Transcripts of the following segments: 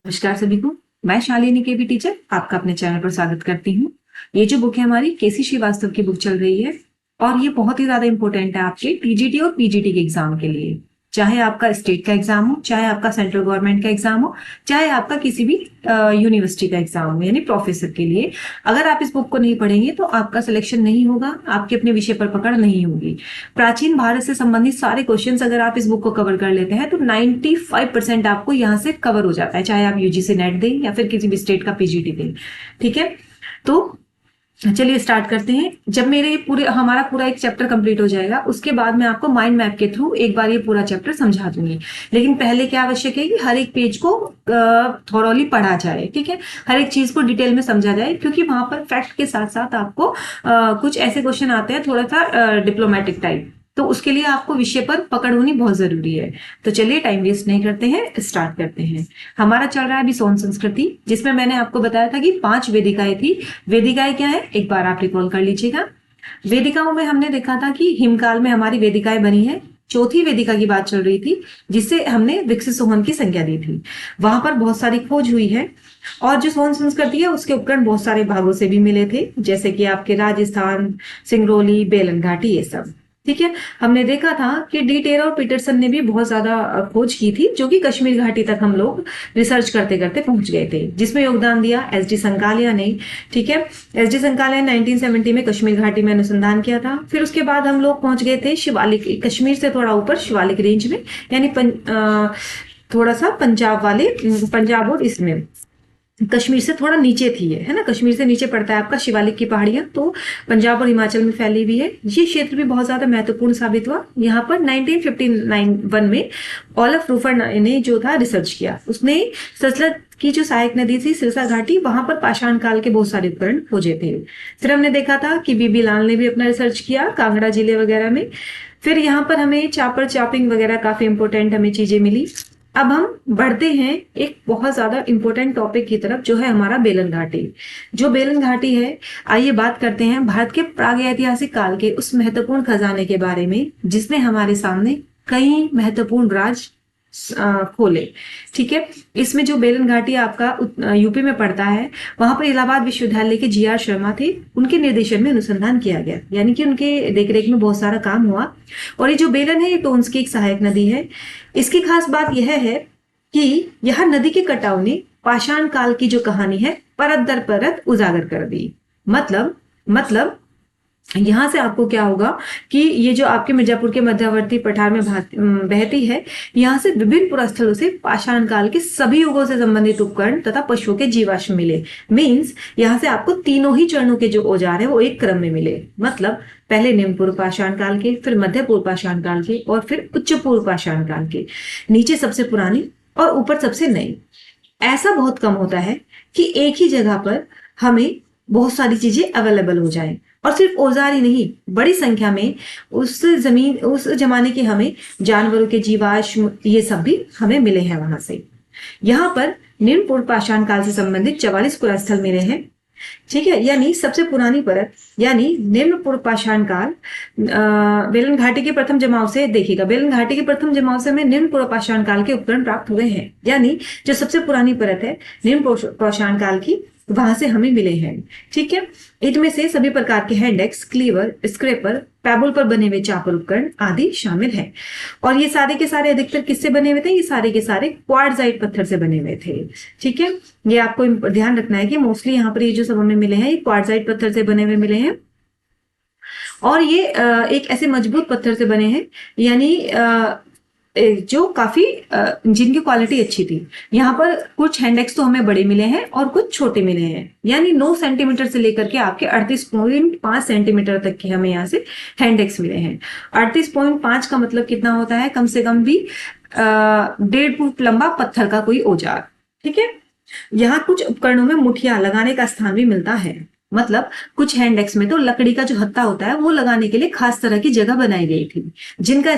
नमस्कार सभी को। मैं शालिनी के भी टीचर आपका अपने चैनल पर स्वागत करती हूँ। ये जो बुक है हमारी केसी श्रीवास्तव की बुक चल रही है और ये बहुत ही ज्यादा इंपॉर्टेंट है आपके टीजीटी और पीजीटी के एग्जाम के लिए। चाहे आपका स्टेट का एग्जाम हो, चाहे आपका सेंट्रल गवर्नमेंट का एग्जाम हो, चाहे आपका किसी भी यूनिवर्सिटी का एग्जाम हो, यानी प्रोफेसर के लिए। अगर आप इस बुक को नहीं पढ़ेंगे तो आपका सिलेक्शन नहीं होगा, आपके अपने विषय पर पकड़ नहीं होगी। प्राचीन भारत से संबंधित सारे क्वेश्चंस अगर आप इस बुक को कवर कर लेते हैं तो 95% आपको यहाँ से कवर हो जाता है, चाहे आप यूजीसी नेट दें या फिर किसी भी स्टेट का पीजीटी दें। ठीक है, तो चलिए स्टार्ट करते हैं। जब हमारा पूरा एक चैप्टर कंप्लीट हो जाएगा उसके बाद मैं आपको माइंड मैप के थ्रू एक बार ये पूरा चैप्टर समझा दूंगी। लेकिन पहले क्या आवश्यक है कि हर एक पेज को थॉरोली पढ़ा जाए। ठीक है, हर एक चीज को डिटेल में समझा जाए, क्योंकि वहां पर फैक्ट के साथ साथ आपको कुछ ऐसे क्वेश्चन आते हैं थोड़ा सा डिप्लोमेटिक टाइप, तो उसके लिए आपको विषय पर पकड़ होनी बहुत जरूरी है। तो चलिए टाइम वेस्ट नहीं करते हैं, स्टार्ट करते हैं। हमारा चल रहा है अभी सोन संस्कृति, जिसमें मैंने आपको बताया था कि 5 वेदिकाएं थी। वेदिकाएं क्या है, एक बार आप रिकॉल कर लीजिएगा। वेदिकाओं में हमने देखा था कि हिमकाल में हमारी वेदिकाएं बनी है। चौथी वेदिका की बात चल रही थी जिसे हमने विकसित सोहन की संज्ञा दी थी। वहां पर बहुत सारी खोज हुई है और जो सोन संस्कृति है उसके उपकरण बहुत सारे भागों से भी मिले थे, जैसे कि आपके राजस्थान, सिंगरौली, बेलन घाटी, ये सब। ठीक है, हमने देखा था कि डी टेरा और पीटरसन ने भी बहुत ज्यादा खोज की थी, जो कि कश्मीर घाटी तक हम लोग रिसर्च करते करते पहुंच गए थे, जिसमें योगदान दिया एस डी संकालिया ने। ठीक है, एस डी संकालिया ने 1970 में कश्मीर घाटी में अनुसंधान किया था। फिर उसके बाद हम लोग पहुंच गए थे शिवालिक, कश्मीर से थोड़ा ऊपर शिवालिक रेंज में, यानी थोड़ा सा पंजाब और इसमें कश्मीर से थोड़ा नीचे थी, है ना, कश्मीर से नीचे पड़ता है आपका शिवालिक की पहाड़ियां, तो पंजाब और हिमाचल में फैली हुई है। ये क्षेत्र भी बहुत ज्यादा महत्वपूर्ण साबित हुआ। यहाँ पर 1951 में ओलफ रूफर ने जो था रिसर्च किया, उसने सतलज की जो सहायक नदी थी सिरसा घाटी, वहां पर पाषाण काल के बहुत सारे उपकरण खोजे थे। फिर हमने देखा था कि बीबी लाल ने भी अपना रिसर्च किया कांगड़ा जिले वगैरह में। फिर यहाँ पर हमें चापर चापिंग वगैरह काफी इंपोर्टेंट हमें चीजें मिली। अब हम बढ़ते हैं एक बहुत ज्यादा इंपॉर्टेंट टॉपिक की तरफ, जो है हमारा बेलन घाटी। जो बेलन घाटी है, आइए बात करते हैं भारत के प्रागैतिहासिक काल के उस महत्वपूर्ण खजाने के बारे में जिसने हमारे सामने कई महत्वपूर्ण राज खोले। ठीक है, इसमें जो बेलन घाटी आपका यूपी में पड़ता है, वहां पर इलाहाबाद विश्वविद्यालय के जी आर शर्मा थे, उनके निर्देशन में अनुसंधान किया गया, यानी कि उनके देखरेख में बहुत सारा काम हुआ। और ये जो बेलन है ये टोन्स की एक सहायक नदी है। इसकी खास बात यह है कि यह नदी के कटाव ने पाषाण काल की जो कहानी है परत दर परत उजागर कर दी। मतलब यहां से आपको क्या होगा कि ये जो आपके मिर्जापुर के मध्यवर्ती पठार में बहती है, यहां से विभिन्न पुरास्थलों से पाषाण काल के सभी युगों से संबंधित उपकरण तथा पशुओं के जीवाश्म मिले। मींस यहां से आपको तीनों ही चरणों के जो औजार है वो एक क्रम में मिले। मतलब पहले निम्न पूर्व पाषाण काल के, फिर मध्य पूर्व पाषाण काल के और फिर उच्च पूर्व पाषाण काल के। नीचे सबसे पुरानी और ऊपर सबसे नई। ऐसा बहुत कम होता है कि एक ही जगह पर हमें बहुत सारी चीजें अवेलेबल हो जाए, और सिर्फ औजार ही नहीं, बड़ी संख्या में उस जमाने के हमें जानवरों के जीवाश्म ये सब भी हमें मिले हैं वहां से। यहाँ पर निम्न पूर्व पाषाण काल से संबंधित 44 पुरास्थल मिले हैं। ठीक है, यानी सबसे पुरानी परत यानी निम्न पूर्व पाषाण काल बेलन घाटी के प्रथम जमाव से, देखिएगा बेलन घाटी के प्रथम जमाव से हमें निम्न पूर्व पाषाण काल के उपकरण प्राप्त हुए हैं, यानी जो सबसे पुरानी परत है निम्न पूर्व पाषाण काल की, वहां से हमें मिले हैं। ठीक है, इनमें से सभी प्रकार के हैंडेक्स, क्लीवर, स्क्रेपर, पैबुल पर बने हुए चापर उपकरण आदि शामिल हैं। और ये सारे के सारे अधिकतर किससे बने हुए थे, ये सारे के सारे क्वार्टजाइट पत्थर से बने हुए थे। ठीक है, ये आपको ध्यान रखना है कि मोस्टली यहाँ पर ये जो सब हमें मिले हैं ये क्वार्टजाइट पत्थर से बने हुए मिले हैं। और ये एक ऐसे मजबूत पत्थर से बने हैं, यानी जो काफी जिनकी क्वालिटी अच्छी थी। यहाँ पर कुछ हैंडेक्स तो हमें बड़े मिले हैं और कुछ छोटे मिले हैं, यानी 9 सेंटीमीटर से लेकर के आपके 38.5 सेंटीमीटर तक के हमें यहाँ से हैंडेक्स मिले हैं। 38.5 का मतलब कितना होता है, कम से कम भी 1.5 फुट लंबा पत्थर का कोई औजार। ठीक है, यहाँ कुछ उपकरणों में मुठिया लगाने का स्थान भी मिलता है। मतलब कुछ हैंडेक्स में तो लकड़ी का जो हत्था होता है वो लगाने के लिए खास तरह की जगह बनाई गई थी, जिनके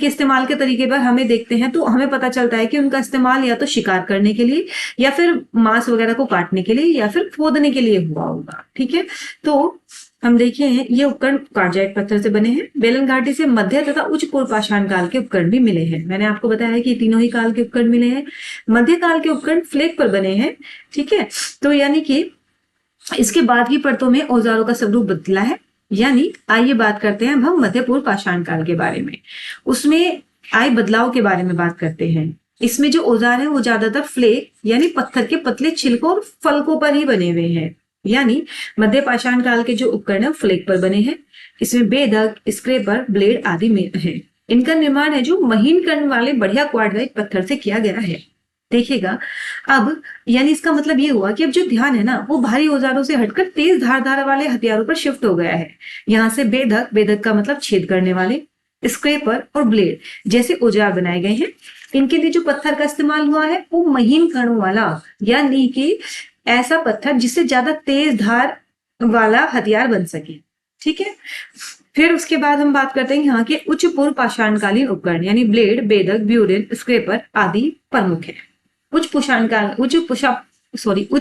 इस्तेमाल के तरीके पर हमें देखते हैं तो हमें पता चलता है कि उनका इस्तेमाल या तो शिकार करने के लिए, या फिर मांस वगैरह को काटने के लिए, या फिर खोदने के लिए हुआ होगा। ठीक है, तो हम देखे हैं ये उपकरण कार्जाइट पत्थर से बने हैं। बेलन घाटी से मध्य तथा उच्च पूर्व पाषाण काल के उपकरण भी मिले हैं। मैंने आपको बताया है कि तीनों ही काल के उपकरण मिले हैं। मध्य काल के उपकरण फ्लेक पर बने हैं, ठीक है। तो यानी कि इसके बाद की परतों में औजारों का स्वरूप बदला है। यानी आइए बात करते हैं हम मध्य पूर्व पाषाण काल के बारे में। उसमें आए बदलाव के बारे में बात करते हैं। इसमें जो औजार है वो ज्यादातर फ्लेक यानी पत्थर के पतले छिलकों और फलकों पर ही बने हुए हैं। यानी मध्य पाषाण काल के जो उपकरण है फ्लेक पर बने हैं। इसमें बेधक, स्क्रेपर, ब्लेड आदि में है। इनका निर्माण है जो महीन कण वाले बढ़िया क्वार्टजाइट पत्थर से किया गया है। देखिएगा अब, यानी इसका मतलब ये हुआ कि अब जो ध्यान है ना वो भारी औजारों से हटकर तेज धार वाले हथियारों पर शिफ्ट हो गया है। यहाँ से बेधक, बेधक का मतलब छेद करने वाले, स्क्रेपर और ब्लेड जैसे औजार बनाए गए हैं। इनके लिए जो पत्थर का इस्तेमाल हुआ है वो महीन कणों वाला, यानी कि ऐसा पत्थर जिससे ज्यादा तेज धार वाला हथियार बन सके, ठीक है। फिर उसके बाद हम बात करते हैं यहाँ के उच्च पूर्व पाषाणकालीन उपकरण, यानी ब्लेड, बेधक, ब्यूरेन, स्क्रेपर आदि प्रमुख है। उच्च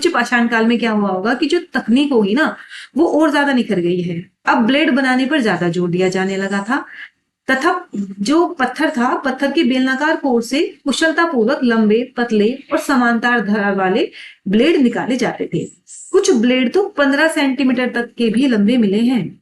पाषाण काल में क्या हुआ होगा कि जो तकनीक होगी ना वो और ज्यादा निखर गई है। अब ब्लेड बनाने पर ज्यादा जोर दिया जाने लगा था तथा जो पत्थर था, पत्थर के बेलनाकार कोर से कुशलता पूर्वक लंबे, पतले और समांतर धार वाले ब्लेड निकाले जाते थे। कुछ ब्लेड तो 15 सेंटीमीटर तक के भी लंबे मिले हैं।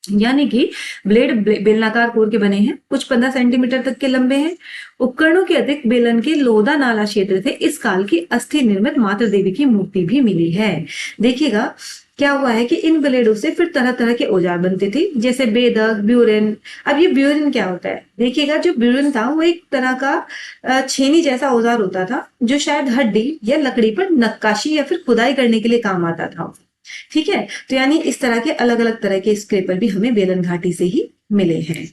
यानी कि ब्लेड बेलनाकार कोर के बने हैं, कुछ 15 सेंटीमीटर तक के लंबे हैं। उपकरणों के अतिरिक्त बेलन के लोधा नाला क्षेत्र से इस काल की अस्थि निर्मित मातृ देवी की मूर्ति भी मिली है। देखिएगा क्या हुआ है कि इन ब्लेडों से फिर तरह तरह के औजार बनते थे, जैसे बेधक, ब्यूरेन। अब ये ब्यूरेन क्या होता है? देखिएगा जो ब्यूरेन था वो एक तरह का छेनी जैसा औजार होता था जो शायद हड्डी या लकड़ी पर नक्काशी या फिर खुदाई करने के लिए काम आता था, ठीक है। तो यानी इस तरह के अलग अलग तरह के स्क्रेपर भी हमें बेलन घाटी से ही मिले हैं।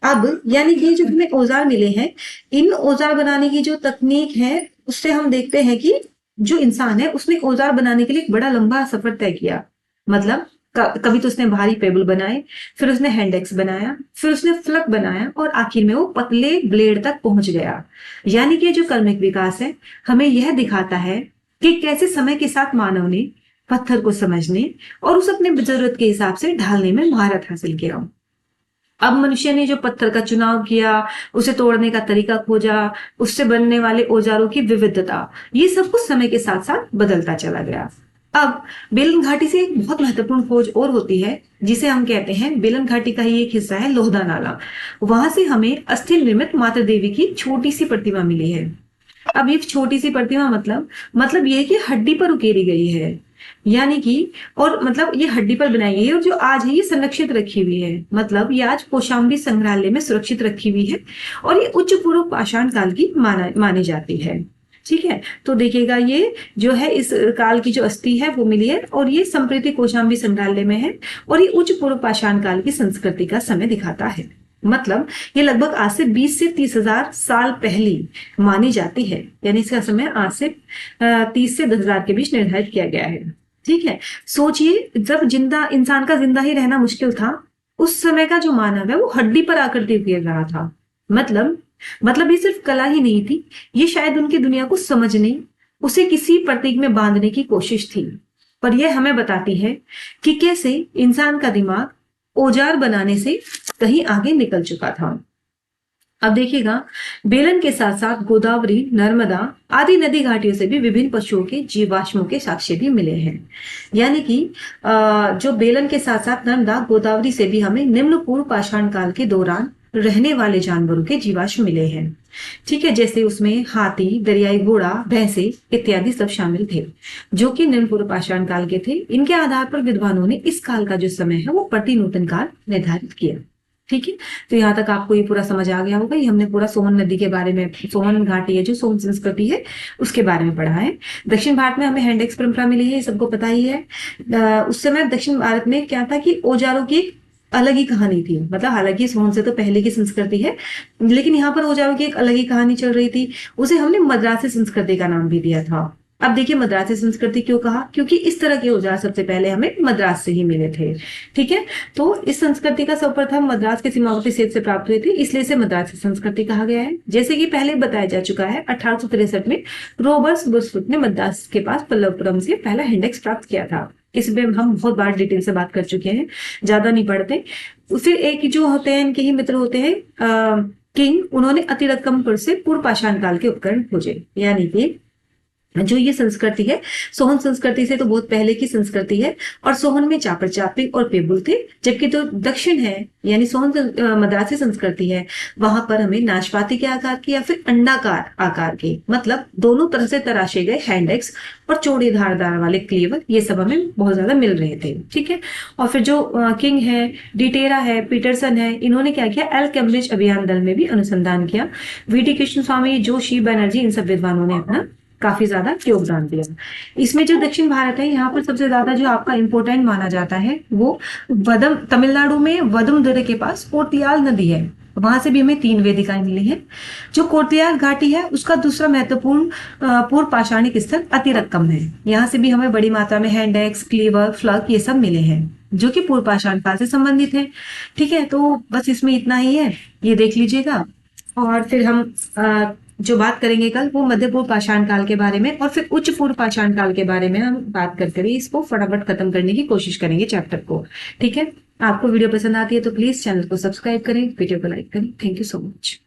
अब यानी कि जो हमें औजार मिले हैं, इन औजार बनाने की जो तकनीक है उससे हम देखते हैं कि जो इंसान है उसने औजार बनाने के लिए एक बड़ा लंबा सफर तय किया। मतलब कभी तो उसने भारी पेबल बनाए, फिर उसने हैंडेक्स बनाया, फिर उसने फ्लक बनाया और आखिर में वो पतले ब्लेड तक पहुंच गया। यानी कि जो कर्मिक विकास है हमें यह दिखाता है कि कैसे समय के साथ मानव ने पत्थर को समझने और उस अपने जरूरत के हिसाब से ढालने में महारत हासिल किया। अब मनुष्य ने जो पत्थर का चुनाव किया, उसे तोड़ने का तरीका खोजा, उससे बनने वाले औजारों की विविधता, ये सब कुछ समय के साथ साथ बदलता चला गया। अब बेलन घाटी से एक बहुत महत्वपूर्ण खोज और होती है जिसे हम कहते हैं, बेलन घाटी का ही एक हिस्सा है लोहदा नाला। वहां से हमें अस्थि निर्मित माता देवी की छोटी सी प्रतिमा मिली है। अब ये छोटी सी प्रतिमा मतलब ये कि हड्डी पर उकेरी गई है, यानी कि और मतलब ये हड्डी पर बनाई गई है और जो आज है ये संरक्षित रखी हुई है। मतलब ये आज कौशाम्बी संग्रहालय में सुरक्षित रखी हुई है और ये उच्च पूर्व पाषाण काल की मानी जाती है, ठीक है। तो देखिएगा ये जो है इस काल की जो अस्थि है वो मिली है और ये संप्रीति कौशाम्बी संग्रहालय में है और ये उच्च पूर्व पाषाण काल की संस्कृति का समय दिखाता है। मतलब ये लगभग आज से 20 से 30 हजार साल पहली मानी जाती है, यानी इसका समय आज से 30 से 10 हजार के बीच निर्धारित किया गया है, ठीक है। सोचिए जब इंसान का जिंदा ही रहना मुश्किल था, उस समय का जो मानव है वो हड्डी पर आकृति उकेर रहा था। मतलब ये सिर्फ कला ही नहीं थी, ये शायद उनकी दुनिया को समझने, उसे किसी प्रतीक में बांधने की कोशिश थी। पर यह हमें बताती है कि कैसे इंसान का दिमाग औजार बनाने से कहीं आगे निकल चुका था। अब देखिएगा बेलन के साथ साथ गोदावरी, नर्मदा आदि नदी घाटियों से भी विभिन्न पशुओं के जीवाश्मों के साक्ष्य भी मिले हैं। यानी कि जो बेलन के साथ साथ नर्मदा, गोदावरी से भी हमें निम्न पूर्व पाषाण काल के दौरान रहने वाले जानवरों के जीवाश्म मिले हैं, ठीक है। जैसे उसमें हाथी, दरियाई घोड़ा, भैंसे इत्यादि सब शामिल थे जो कि निम्न पूर्व पाषाण काल के थे। इनके आधार पर विद्वानों ने इस काल का जो समय है वो प्रतिनूतन काल निर्धारित किया, ठीक है। तो यहाँ तक आपको ये पूरा समझ आ गया होगा। ये हमने पूरा सोमन नदी के बारे में, सोमन घाटी है जो सोम संस्कृति है उसके बारे में पढ़ा है। दक्षिण भारत में हमें हैंडेक्स परंपरा मिली है, ये सबको पता ही है। उस समय दक्षिण भारत में क्या था कि औजारों की अलग ही कहानी थी। मतलब हालांकि सोन से तो पहले की संस्कृति है, लेकिन यहाँ पर औजारों की एक अलग ही कहानी चल रही थी। उसे हमने मद्रासी संस्कृति का नाम भी दिया था। अब देखिए मद्रासी संस्कृति क्यों कहा, क्योंकि इस तरह के औजार सबसे पहले हमें मद्रास से ही मिले थे, ठीक है। तो इस संस्कृति का सर्वप्रथम मद्रास के सीमावर्ती क्षेत्र से प्राप्त हुए थे, इसलिए इसे मद्रासी संस्कृति कहा गया है। जैसे कि पहले बताया जा चुका है, 1863 में रॉबर्ट ब्रूसफुट ने मद्रास के पास पल्लवपुरम से पहला हैंडेक्स प्राप्त किया था। इस पे हम बहुत बार डिटेल से बात कर चुके हैं, ज्यादा नहीं पढ़ते। फिर एक जो होते हैं इनके ही मित्र होते हैं किंग, उन्होंने अतिरकमपुर से पूर्व पाषाण काल के उपकरण खोजे। यानी कि जो ये संस्कृति है, सोहन संस्कृति से तो बहुत पहले की संस्कृति है, और सोहन में चापर चापिक और पेबुल थे। जबकि जो दक्षिण है यानी सोहन मद्रासी संस्कृति है, वहां पर हमें नाशपाती के आकार की या फिर अंडाकार आकार के, मतलब दोनों तरह से तराशे गए हैंड एक्स और चौड़े धारदार वाले क्लेवर, ये सब हमें बहुत ज्यादा मिल रहे थे। ठीक है। और फिर जो किंग है, डिटेरा है, पीटरसन है, इन्होंने क्या किया, एल कैम्ब्रिज अभियान दल में भी अनुसंधान किया। वीटी कृष्ण स्वामी, जोशी बनर्जी, इन सब विद्वानों ने अपना काफी ज्यादा योगदान दिया। इसमें जो दक्षिण भारत है, यहाँ पर सबसे ज्यादा जो आपका इंपोर्टेंट माना जाता है वो वदम, तमिलनाडु में वदमदुरै के पास कोर्तियाल नदी है, वहां से भी हमें 3 वेदिकाएं मिली हैं। जो कोर्तियाल घाटी है उसका दूसरा महत्वपूर्ण पूर्व पाषाणिक स्थल अतिरक्कम है, यहाँ से भी हमें बड़ी मात्रा में हैंड एक्स, क्लीवर, फ्लग ये सब मिले हैं जो कि पूर्व पाषाण काल से संबंधित है। ठीक है, तो बस इसमें इतना ही है, ये देख लीजिएगा। और फिर हम जो बात करेंगे कल वो मध्य पूर्व पाषाण काल के बारे में, और फिर उच्च पूर्व पाषाण काल के बारे में हम बात करके इसको फटाफट खत्म करने की कोशिश करेंगे चैप्टर को। ठीक है, आपको वीडियो पसंद आती है तो प्लीज चैनल को सब्सक्राइब करें, वीडियो को लाइक करें। Thank you so much.